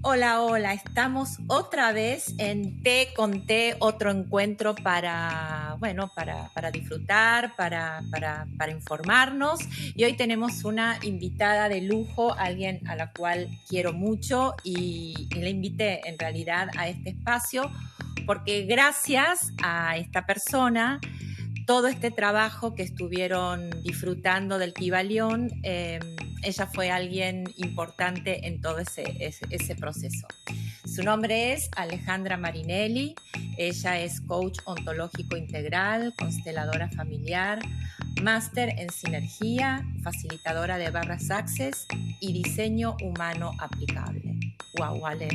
Hola, hola, estamos otra vez en Té con Té, otro encuentro para disfrutar, para informarnos. Y hoy tenemos una invitada de lujo, alguien a la cual quiero mucho y la invité en realidad a este espacio porque gracias a esta persona todo este trabajo que estuvieron disfrutando del Kibalión, ella fue alguien importante en todo ese proceso. Su nombre es Alejandra Marinelli, ella es coach ontológico integral, consteladora familiar, máster en sinergia, facilitadora de barras access y diseño humano aplicable. Wow, Ale.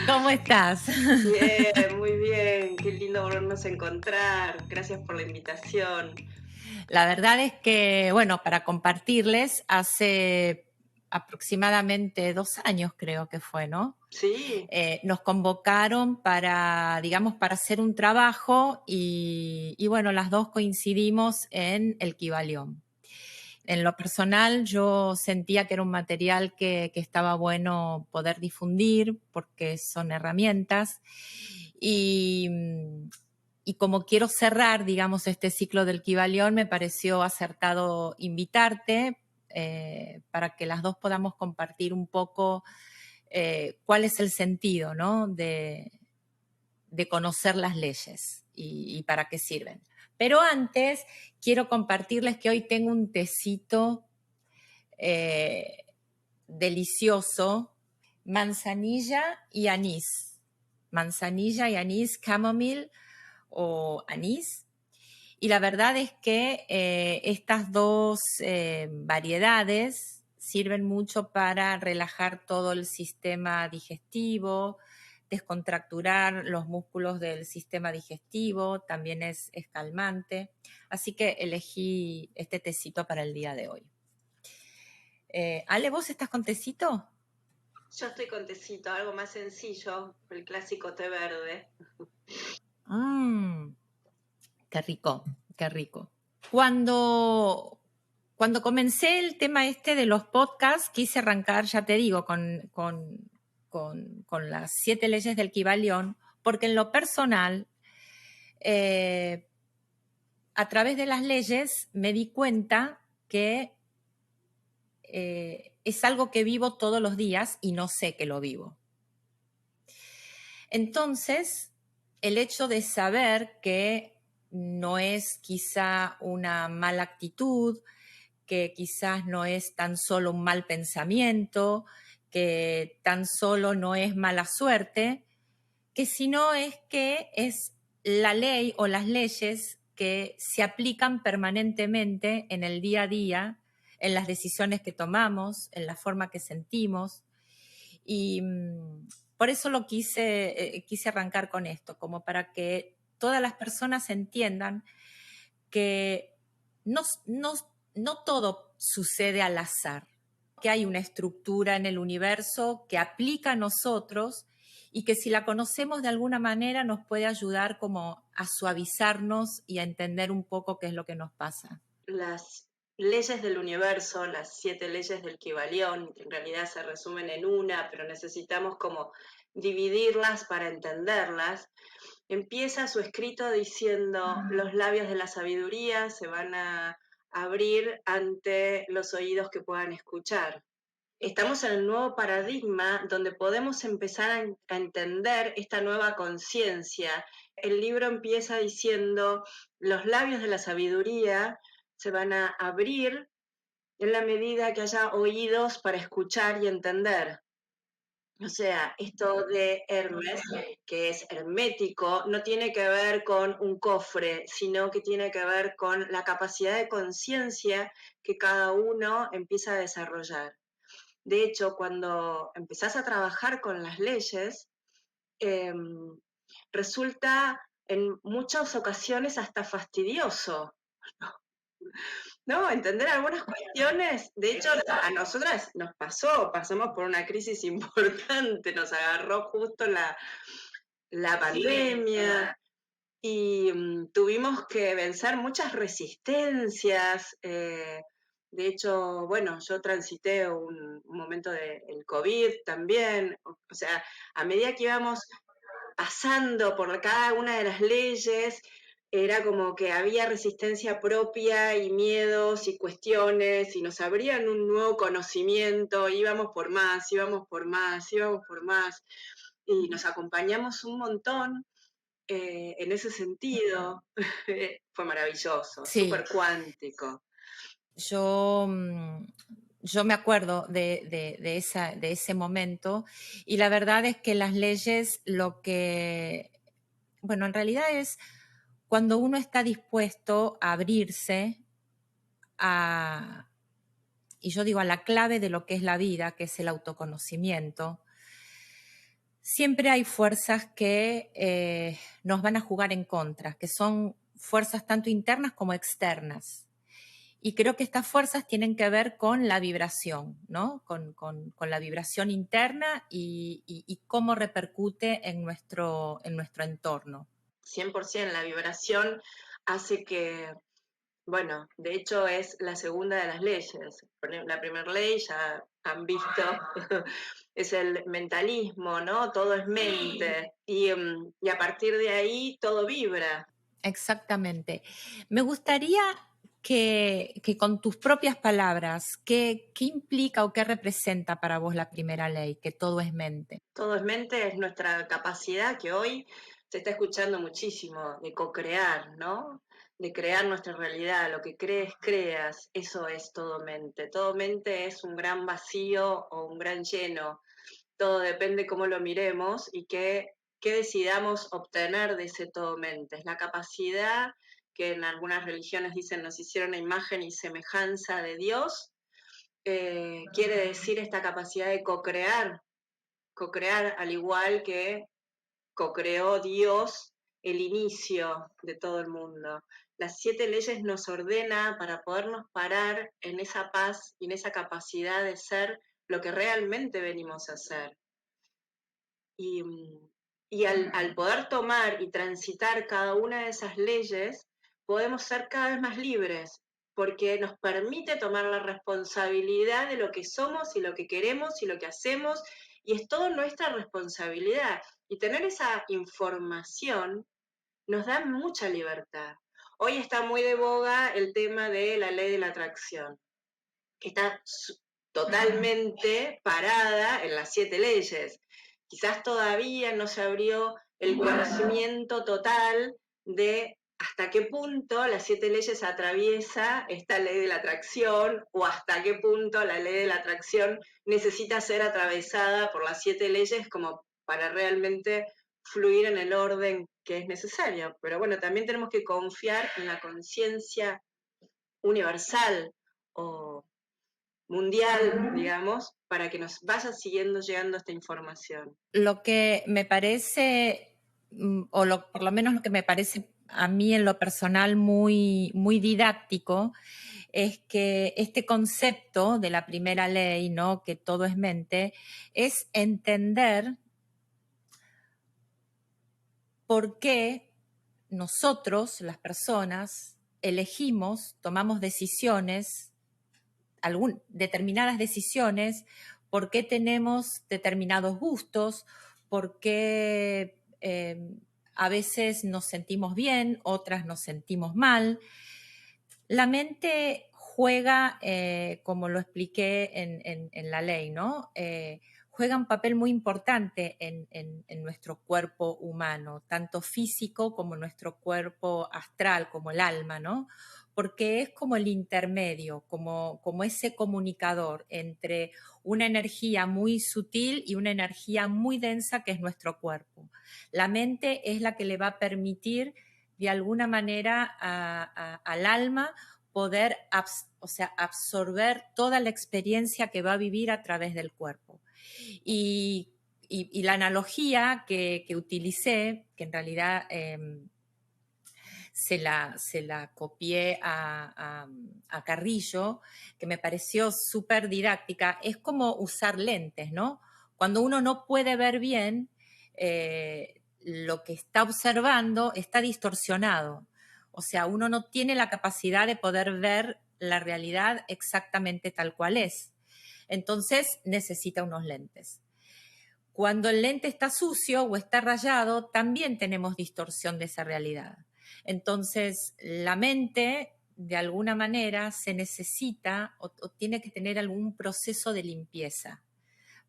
¿Cómo estás? Bien, muy bien, qué lindo volvernos a encontrar. Gracias por la invitación. La verdad es que, bueno, para compartirles, hace aproximadamente 2 años creo que fue, ¿no? Sí, Nos convocaron digamos, para hacer un trabajo y bueno, las dos coincidimos en el Kibalión. En lo personal, yo sentía que era un material que estaba bueno poder difundir porque son herramientas y, y como quiero cerrar, digamos, este ciclo del Kibalión, me pareció acertado invitarte para que las dos podamos compartir un poco cuál es el sentido, ¿no? de conocer las leyes y para qué sirven. Pero antes quiero compartirles que hoy tengo un tecito eh, delicioso, manzanilla y anís. Manzanilla y anís, chamomile o anís. Y la verdad es que estas dos variedades sirven mucho para relajar todo el sistema digestivo, descontracturar los músculos del sistema digestivo, también es calmante. Así que elegí este tecito para el día de hoy. Ale, ¿vos estás con tecito? yo estoy con tecito, algo más sencillo, el clásico té verde. Mmm, qué rico, qué rico. Cuando comencé el tema este de los podcasts, quise arrancar, ya te digo, con las 7 leyes del Kybalión, porque en lo personal, eh, a través de las leyes me di cuenta que es algo que vivo todos los días y no sé que lo vivo. Entonces, el hecho de saber que no es quizá una mala actitud, que quizás no es tan solo un mal pensamiento, que tan solo no es mala suerte, que sino es que es la ley o las leyes que se aplican permanentemente en el día a día, en las decisiones que tomamos, en la forma que sentimos. Y por eso quise arrancar con esto, como para que todas las personas entiendan que no todo sucede al azar, que hay una estructura en el universo que aplica a nosotros y que si la conocemos de alguna manera nos puede ayudar como a suavizarnos y a entender un poco qué es lo que nos pasa. Las leyes del universo, las 7 leyes del Kybalión, que en realidad se resumen en una, pero necesitamos como dividirlas para entenderlas. Empieza su escrito diciendo: los labios de la sabiduría se van a abrir ante los oídos que puedan escuchar. Estamos en el nuevo paradigma donde podemos empezar a entender esta nueva conciencia. El libro empieza diciendo: los labios de la sabiduría se van a abrir en la medida que haya oídos para escuchar y entender. O sea, esto de Hermes, que es hermético, no tiene que ver con un cofre, sino que tiene que ver con la capacidad de conciencia que cada uno empieza a desarrollar. De hecho, cuando empezás a trabajar con las leyes, eh, resulta en muchas ocasiones hasta fastidioso, ¿no? Entender algunas cuestiones. De hecho, a nosotras nos pasamos por una crisis importante, nos agarró justo la pandemia y tuvimos que vencer muchas resistencias. De hecho, bueno, yo transité un momento del COVID también, o sea, a medida que íbamos pasando por cada una de las leyes, era como que había resistencia propia y miedos y cuestiones y nos abrían un nuevo conocimiento, íbamos por más, íbamos por más, íbamos por más y nos acompañamos un montón en ese sentido. Fue maravilloso, Sí, súper cuántico. yo, yo me acuerdo de ese momento y la verdad es que las leyes lo que, bueno, en realidad es cuando uno está dispuesto a abrirse a, y yo digo a la clave de lo que es la vida, que es el autoconocimiento, siempre hay fuerzas que nos van a jugar en contra, que son fuerzas tanto internas como externas. Y creo que estas fuerzas tienen que ver con la vibración, ¿no? Con la vibración interna y cómo repercute en nuestro entorno. 100% la vibración hace que, bueno, de hecho es la segunda de las leyes. La primera ley ya han visto, es el mentalismo, ¿no? Todo es mente y a partir de ahí todo vibra. Exactamente. Me gustaría que con tus propias palabras, ¿qué implica o qué representa para vos la primera ley, que todo es mente? Todo es mente, es nuestra capacidad que hoy se está escuchando muchísimo de co-crear, ¿no? De crear nuestra realidad, lo que crees, creas, eso es todo mente. Todo mente es un gran vacío o un gran lleno. Todo depende cómo lo miremos y qué decidamos obtener de ese todo mente. Es la capacidad que en algunas religiones dicen nos hicieron a imagen y semejanza de Dios. Quiere decir esta capacidad de co-crear al igual que co-creó Dios el inicio de todo el mundo. Las 7 leyes nos ordena para podernos parar en esa paz y en esa capacidad de ser lo que realmente venimos a ser. Y, y al poder tomar y transitar cada una de esas leyes, podemos ser cada vez más libres, porque nos permite tomar la responsabilidad de lo que somos y lo que queremos y lo que hacemos, y es todo nuestra responsabilidad. Y tener esa información nos da mucha libertad. Hoy está muy de boga el tema de la ley de la atracción, que está totalmente parada en las 7 leyes. Quizás todavía no se abrió el conocimiento total de hasta qué punto las 7 leyes atraviesa esta ley de la atracción o hasta qué punto la ley de la atracción necesita ser atravesada por las 7 leyes como para realmente fluir en el orden que es necesario. Pero bueno, también tenemos que confiar en la conciencia universal o mundial, digamos, para que nos vaya siguiendo llegando esta información. Lo que me parece, por lo menos lo que me parece a mí en lo personal muy didáctico, es que este concepto de la primera ley, ¿no? Que todo es mente, es entender por qué nosotros, las personas, elegimos, tomamos decisiones, determinadas decisiones, por qué tenemos determinados gustos, por qué a veces nos sentimos bien, otras nos sentimos mal. La mente juega, como lo expliqué en la ley, ¿no? Juega un papel muy importante en nuestro cuerpo humano, tanto físico como nuestro cuerpo astral, como el alma, ¿no? Porque es como el intermedio, como ese comunicador entre una energía muy sutil y una energía muy densa que es nuestro cuerpo. La mente es la que le va a permitir de alguna manera al alma poder absorber toda la experiencia que va a vivir a través del cuerpo. Y la analogía que utilicé, que en realidad se la copié a Carrillo, que me pareció súper didáctica, es como usar lentes, ¿no? Cuando uno no puede ver bien, lo que está observando está distorsionado. O sea, uno no tiene la capacidad de poder ver la realidad exactamente tal cual es. Entonces necesita unos lentes. Cuando el lente está sucio o está rayado, también tenemos distorsión de esa realidad. Entonces, la mente, de alguna manera, se necesita o tiene que tener algún proceso de limpieza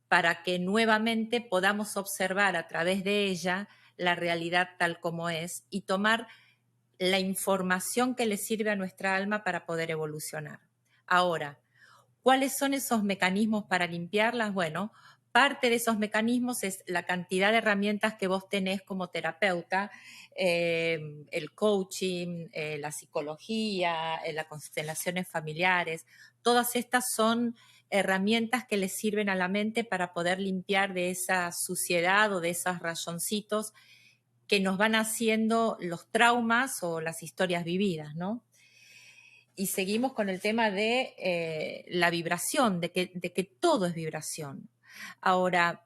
para que nuevamente podamos observar a través de ella la realidad tal como es y tomar la información que le sirve a nuestra alma para poder evolucionar. Ahora, ¿cuáles son esos mecanismos para limpiarlas? Bueno, parte de esos mecanismos es la cantidad de herramientas que vos tenés como terapeuta, el coaching, la psicología, las constelaciones familiares. Todas estas son herramientas que le sirven a la mente para poder limpiar de esa suciedad o de esos rayoncitos que nos van haciendo los traumas o las historias vividas, ¿no? Y seguimos con el tema de la vibración, de que todo es vibración. Ahora,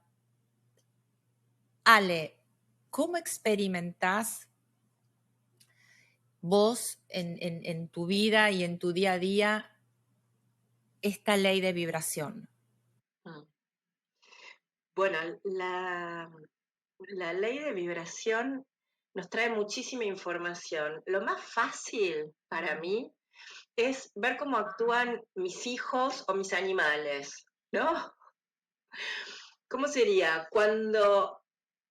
Ale, ¿cómo experimentás vos en tu vida y en tu día a día esta ley de vibración? Mm. Bueno, la ley de vibración nos trae muchísima información. Lo más fácil para mí es ver cómo actúan mis hijos o mis animales, ¿no? ¿Cómo sería? Cuando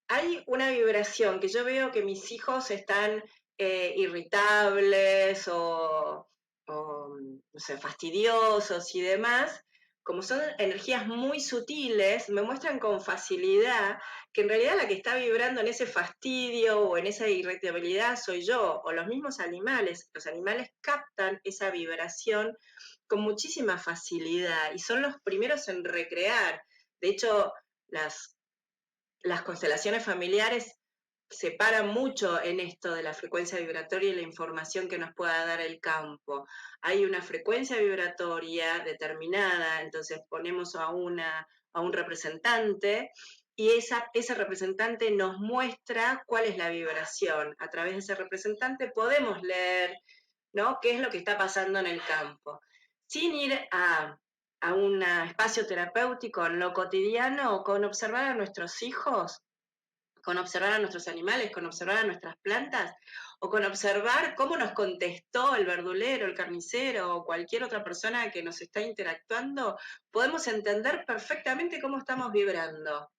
hay una vibración que yo veo que mis hijos están irritables o, no sé, fastidiosos y demás, como son energías muy sutiles, me muestran con facilidad que en realidad la que está vibrando en ese fastidio o en esa irritabilidad soy yo, o los mismos animales. Los animales captan esa vibración con muchísima facilidad y son los primeros en recrear. De hecho, las las constelaciones familiares se paran mucho en esto de la frecuencia vibratoria y la información que nos pueda dar el campo. Hay una frecuencia vibratoria determinada, entonces ponemos a un representante y ese representante nos muestra cuál es la vibración. A través de ese representante podemos leer, ¿no?, qué es lo que está pasando en el campo, sin ir a un espacio terapéutico en lo cotidiano, con observar a nuestros hijos, con observar a nuestros animales, con observar a nuestras plantas, o con observar cómo nos contestó el verdulero, el carnicero o cualquier otra persona que nos está interactuando, podemos entender perfectamente cómo estamos vibrando.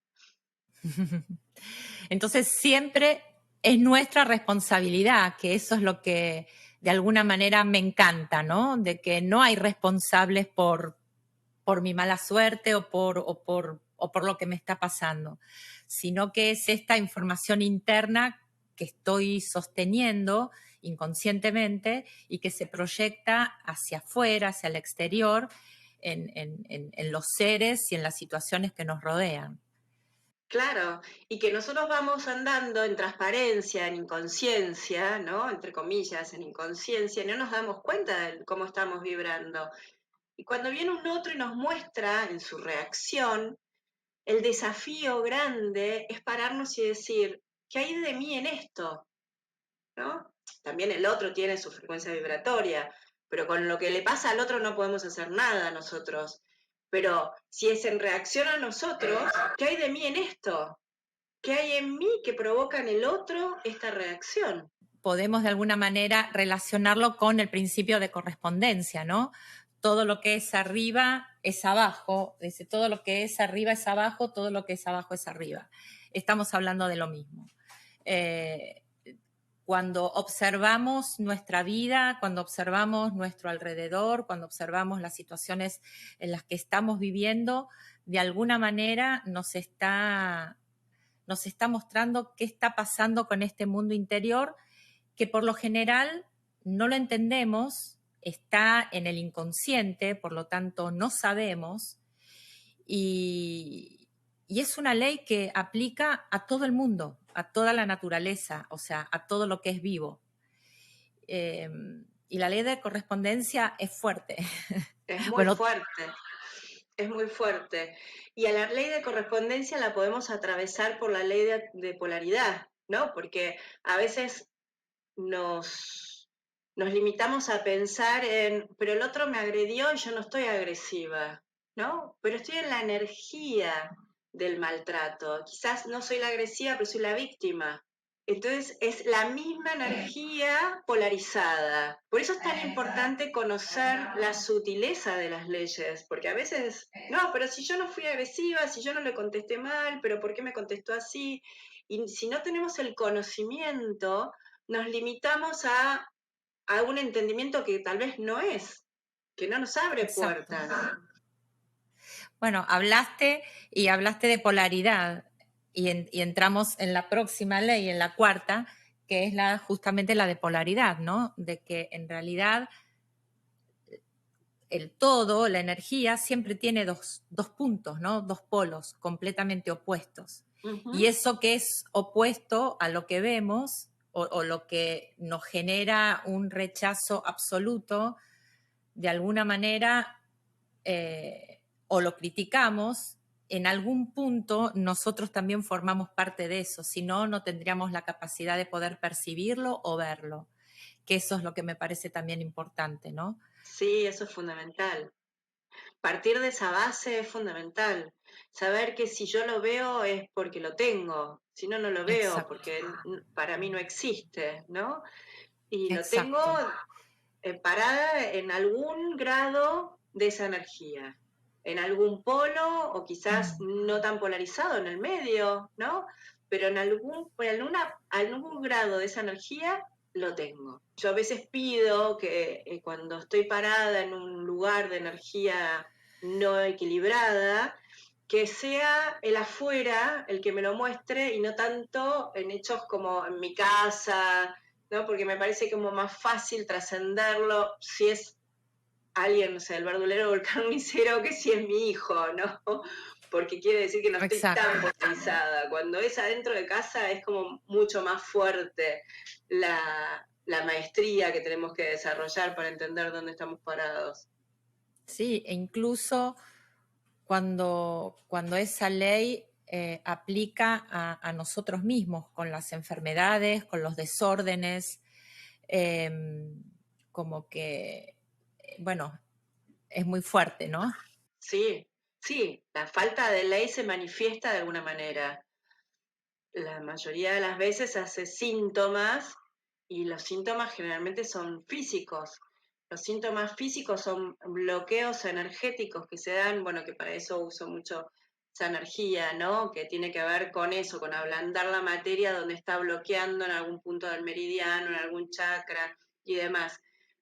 Entonces siempre es nuestra responsabilidad, que eso es lo que de alguna manera me encanta, ¿no? De que no hay responsables por mi mala suerte o por lo que me está pasando, sino que es esta información interna que estoy sosteniendo inconscientemente y que se proyecta hacia afuera, hacia el exterior, en los seres y en las situaciones que nos rodean. Claro, y que nosotros vamos andando en transparencia, en inconsciencia, ¿no? Entre comillas, en inconsciencia, y no nos damos cuenta de cómo estamos vibrando. Y cuando viene un otro y nos muestra en su reacción, el desafío grande es pararnos y decir, ¿qué hay de mí en esto? ¿No? También el otro tiene su frecuencia vibratoria, pero con lo que le pasa al otro no podemos hacer nada nosotros. Pero si es en reacción a nosotros, ¿qué hay de mí en esto? ¿Qué hay en mí que provoca en el otro esta reacción? Podemos de alguna manera relacionarlo con el principio de correspondencia, ¿no? Todo lo que es arriba es abajo, dice, todo lo que es arriba es abajo, todo lo que es abajo es arriba. Estamos hablando de lo mismo. Eh, Cuando observamos nuestra vida, cuando observamos nuestro alrededor, cuando observamos las situaciones en las que estamos viviendo, de alguna manera nos está mostrando qué está pasando con este mundo interior que por lo general no lo entendemos, está en el inconsciente, por lo tanto no sabemos, y es una ley que aplica a todo el mundo, a toda la naturaleza, o sea, a todo lo que es vivo. Eh, y la ley de correspondencia es fuerte. Es muy Bueno, fuerte, es muy fuerte. Y a la ley de correspondencia la podemos atravesar por la ley de polaridad, ¿no? Porque a veces nos nos limitamos a pensar en, pero el otro me agredió y yo no estoy agresiva, ¿no? Pero estoy en la energía del maltrato. Quizás no soy la agresiva, pero soy la víctima. Entonces es la misma energía polarizada. Por eso es tan importante conocer la sutileza de las leyes, porque a veces, no, pero si yo no fui agresiva, si yo no le contesté mal, pero ¿por qué me contestó así? Y si no tenemos el conocimiento, nos limitamos a un entendimiento que tal vez no es, que no nos abre Exacto. puertas. Bueno, hablaste de polaridad y entramos en la próxima ley, en la cuarta, que es justamente la de polaridad, ¿no? De que en realidad el todo, la energía, siempre tiene dos puntos, ¿no? Dos polos completamente opuestos. Y Ujú. eso que es opuesto a lo que vemos o lo que nos genera un rechazo absoluto, de alguna manera, o lo criticamos, en algún punto nosotros también formamos parte de eso, si no, no tendríamos la capacidad de poder percibirlo o verlo, que eso es lo que me parece también importante, ¿no? Sí, eso es fundamental. Partir de esa base es fundamental. Saber que si yo lo veo es porque lo tengo, si no, no lo veo, Exacto, porque para mí no existe, ¿no? Y lo tengo exacto. parada en algún grado de esa energía, en algún polo o quizás Mm. no tan polarizado en el medio, ¿no? Pero algún grado de esa energía lo tengo. Yo a veces pido que cuando estoy parada en un lugar de energía no equilibrada, que sea el afuera el que me lo muestre y no tanto en hechos como en mi casa, ¿no? Porque me parece como más fácil trascenderlo si es alguien, no sé, el verdulero o el carnicero, que si es mi hijo, ¿no? Porque quiere decir que no estoy Exacto. tan polarizada. Cuando es adentro de casa es como mucho más fuerte la maestría que tenemos que desarrollar para entender dónde estamos parados. Sí, e incluso cuando esa ley aplica a nosotros mismos, con las enfermedades, con los desórdenes, eh, como que, bueno, es muy fuerte, ¿no? Sí, sí, la falta de ley se manifiesta de alguna manera. La mayoría de las veces hace síntomas y los síntomas generalmente son físicos. Los síntomas físicos son bloqueos energéticos que se dan, bueno, que para eso uso mucho esa energía, ¿no? Que tiene que ver con eso, con ablandar la materia donde está bloqueando en algún punto del meridiano, en algún chakra y demás.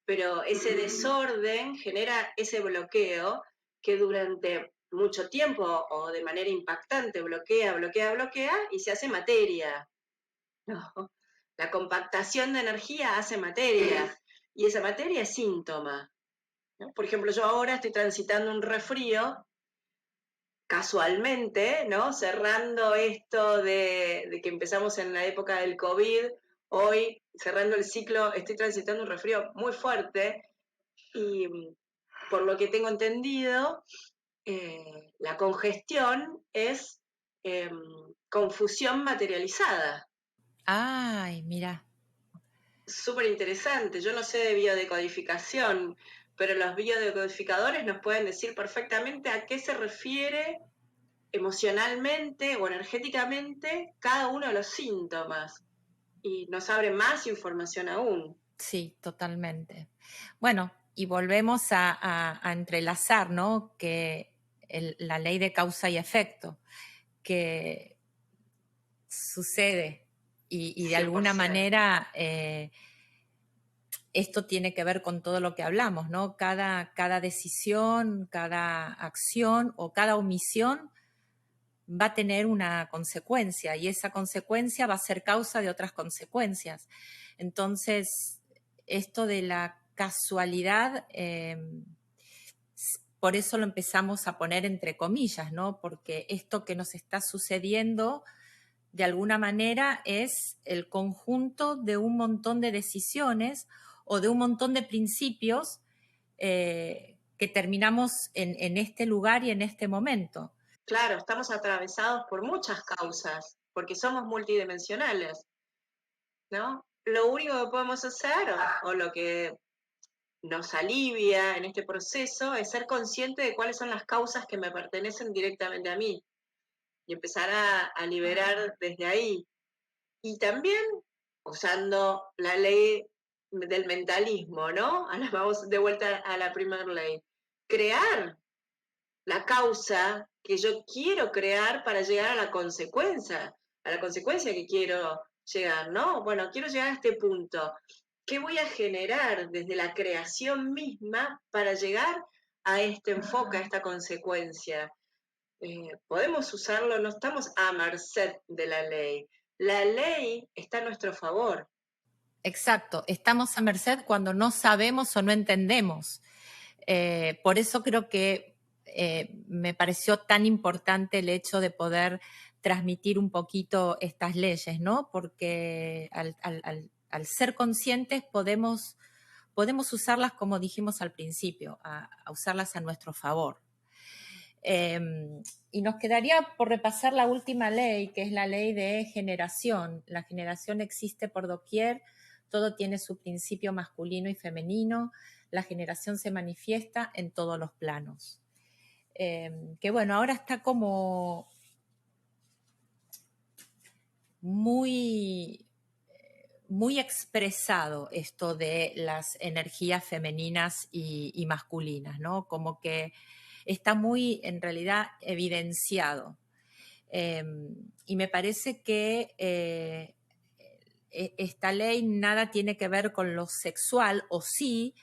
Pero ese desorden genera ese bloqueo que durante mucho tiempo o de manera impactante bloquea, bloquea, bloquea y se hace materia. ¿No? La compactación de energía hace materia y esa materia es síntoma. ¿No? Por ejemplo, yo ahora estoy transitando un resfrío casualmente, ¿no? Cerrando esto de que empezamos en la época del COVID, hoy cerrando el ciclo, estoy transitando un resfrío muy fuerte y por lo que tengo entendido, la congestión es eh, confusión materializada. Ay, mira. Súper interesante. Yo no sé de biodecodificación, pero los biodecodificadores nos pueden decir perfectamente a qué se refiere emocionalmente o energéticamente cada uno de los síntomas y nos abre más información aún. Sí, totalmente. Bueno, y volvemos a entrelazar, ¿no? Que la ley de causa y efecto, que sucede y de alguna 100%. manera esto tiene que ver con todo lo que hablamos, ¿no? Cada decisión, cada acción o cada omisión va a tener una consecuencia y esa consecuencia va a ser causa de otras consecuencias. Entonces, esto de la casualidad, por eso lo empezamos a poner entre comillas, ¿no? Porque esto que nos está sucediendo, de alguna manera, es el conjunto de un montón de decisiones o de un montón de principios que terminamos en este lugar y en este momento. Claro, estamos atravesados por muchas causas, porque somos multidimensionales, ¿no? lo único que podemos hacer o lo que nos alivia en este proceso es ser consciente de cuáles son las causas que me pertenecen directamente a mí y empezar a liberar desde ahí. Y también usando la ley del mentalismo, ¿no? Ahora vamos de vuelta a la primera ley. Crear la causa que yo quiero crear para llegar a la consecuencia que quiero llegar, ¿no? Bueno, quiero llegar a este punto. ¿Qué voy a generar desde la creación misma para llegar a este enfoque, a esta consecuencia? Podemos usarlo, no estamos a merced de la ley. La ley está a nuestro favor. Exacto, estamos a merced cuando no sabemos o no entendemos. Por eso creo que me pareció tan importante el hecho de poder transmitir un poquito estas leyes, ¿no? Porque al ser conscientes podemos usarlas como dijimos al principio, a usarlas a nuestro favor. Y nos quedaría por repasar la última ley, que es la ley de generación. La generación existe por doquier, todo tiene su principio masculino y femenino, la generación se manifiesta en todos los planos. Que bueno, ahora está como muy, muy expresado esto de las energías femeninas y masculinas, ¿no? Como que está muy, en realidad, evidenciado. Y me parece que esta ley nada tiene que ver con lo sexual, o sí,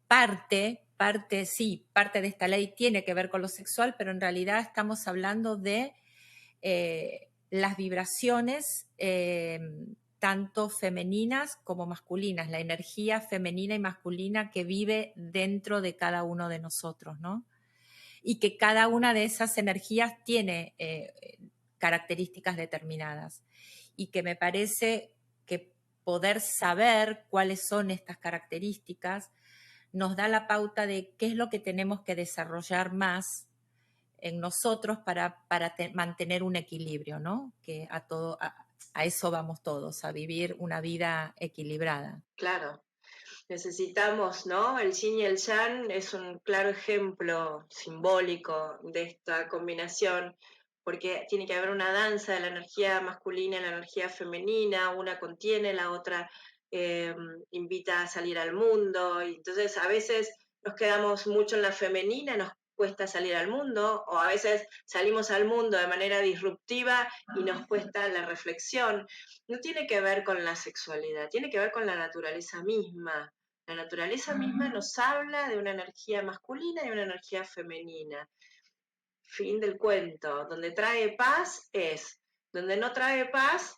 parte de esta ley tiene que ver con lo sexual, pero en realidad estamos hablando de las vibraciones tanto femeninas como masculinas, la energía femenina y masculina que vive dentro de cada uno de nosotros, ¿no? Y que cada una de esas energías tiene características determinadas. Y que me parece que poder saber cuáles son estas características nos da la pauta de qué es lo que tenemos que desarrollar más en nosotros para mantener un equilibrio, ¿no? Que a eso vamos todos, a vivir una vida equilibrada. Claro, necesitamos, ¿no? El yin y el yang es un claro ejemplo simbólico de esta combinación, porque tiene que haber una danza de la energía masculina y la energía femenina, una contiene, la otra eh, invita a salir al mundo, y entonces a veces nos quedamos mucho en la femenina, nos cuesta salir al mundo, o a veces salimos al mundo de manera disruptiva y nos cuesta la reflexión. No tiene que ver con la sexualidad, tiene que ver con la naturaleza misma. La naturaleza misma nos habla de una energía masculina y una energía femenina. Fin del cuento. Donde trae paz es. Donde no trae paz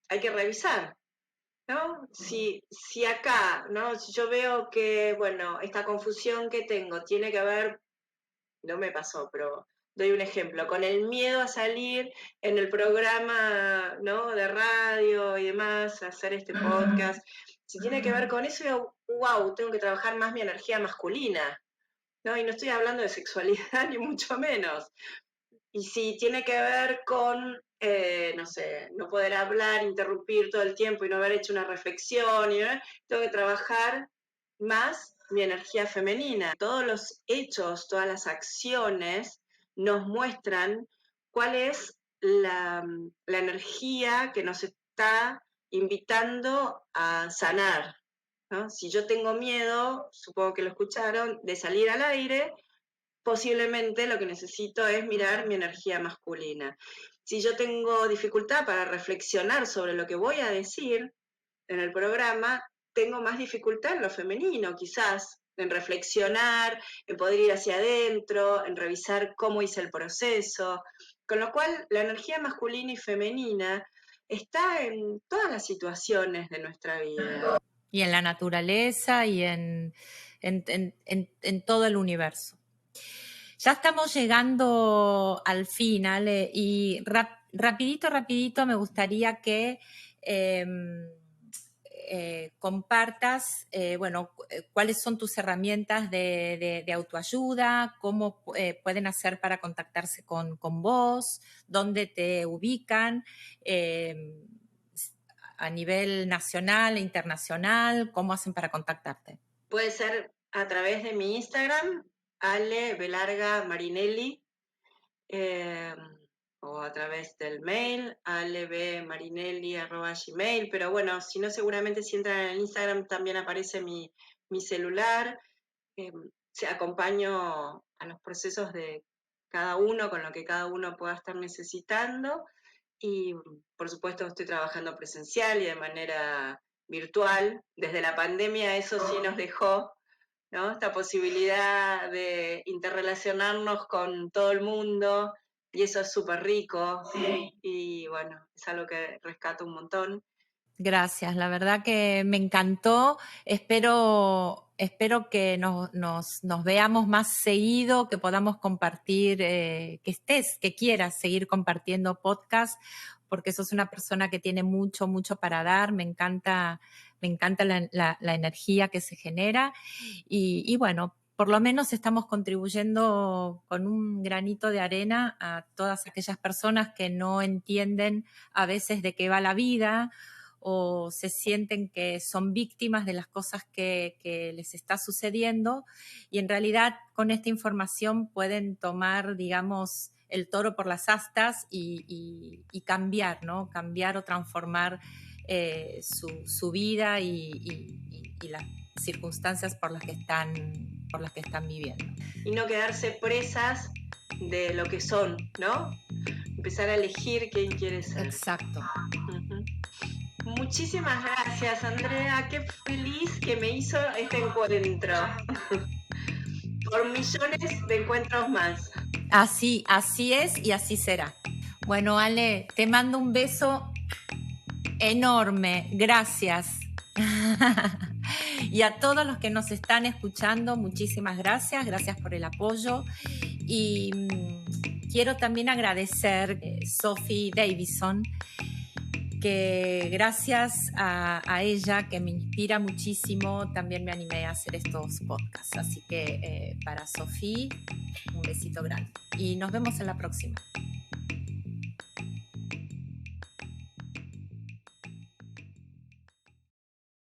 hay que revisar, ¿no? Si acá, ¿no? Si yo veo que, bueno, esta confusión que tengo tiene que ver, no me pasó, pero doy un ejemplo, con el miedo a salir en el programa, ¿no? De radio y demás, a hacer este podcast, si tiene que ver con eso, yo, wow, tengo que trabajar más mi energía masculina, ¿no? Y no estoy hablando de sexualidad ni mucho menos. Y si tiene que ver con, no sé, no poder hablar, interrumpir todo el tiempo y no haber hecho una reflexión, tengo que trabajar más mi energía femenina. Todos los hechos, todas las acciones nos muestran cuál es la energía que nos está invitando a sanar, ¿no? Si yo tengo miedo, supongo que lo escucharon, de salir al aire, posiblemente lo que necesito es mirar mi energía masculina. Si yo tengo dificultad para reflexionar sobre lo que voy a decir en el programa, tengo más dificultad en lo femenino, quizás, en reflexionar, en poder ir hacia adentro, en revisar cómo hice el proceso. Con lo cual, la energía masculina y femenina está en todas las situaciones de nuestra vida. Y en la naturaleza y en todo el universo. Ya estamos llegando al final y rapidito me gustaría que compartas, cuáles son tus herramientas de autoayuda, cómo pueden hacer para contactarse con vos, dónde te ubican. a nivel nacional e internacional? ¿Cómo hacen para contactarte? Puede ser a través de mi Instagram, Ale Belarga Marinelli, o a través del mail, alebmarinelli@gmail, pero bueno, si no, seguramente si entran en el Instagram también aparece mi celular. Acompaño a los procesos de cada uno, con lo que cada uno pueda estar necesitando, y por supuesto estoy trabajando presencial y de manera virtual. Desde la pandemia eso sí nos dejó, ¿no? Esta posibilidad de interrelacionarnos con todo el mundo, y eso es súper rico, y bueno, es algo que rescato un montón. Gracias, la verdad que me encantó. Espero que nos veamos más seguido, que podamos compartir, que quieras seguir compartiendo podcast, porque sos una persona que tiene mucho, mucho para dar. Me encanta la energía que se genera. Y bueno, por lo menos estamos contribuyendo con un granito de arena a todas aquellas personas que no entienden a veces de qué va la vida, o se sienten que son víctimas de las cosas que les está sucediendo, y en realidad con esta información pueden tomar, digamos, el toro por las astas y cambiar, ¿no? Cambiar o transformar su vida y las circunstancias por las que están viviendo. Y no quedarse presas de lo que son, ¿no? Empezar a elegir quién quiere ser. Exacto. Uh-huh. Muchísimas gracias, Andrea. Qué feliz que me hizo este encuentro. Por millones de encuentros más. Así es y así será. Bueno, Ale, te mando un beso enorme. Gracias. Y a todos los que nos están escuchando, muchísimas gracias. Gracias por el apoyo. Y quiero también agradecer a Sophie Davison, que gracias a ella, que me inspira muchísimo, también me animé a hacer estos podcasts. Así que para Sophie, un besito grande. Y nos vemos en la próxima.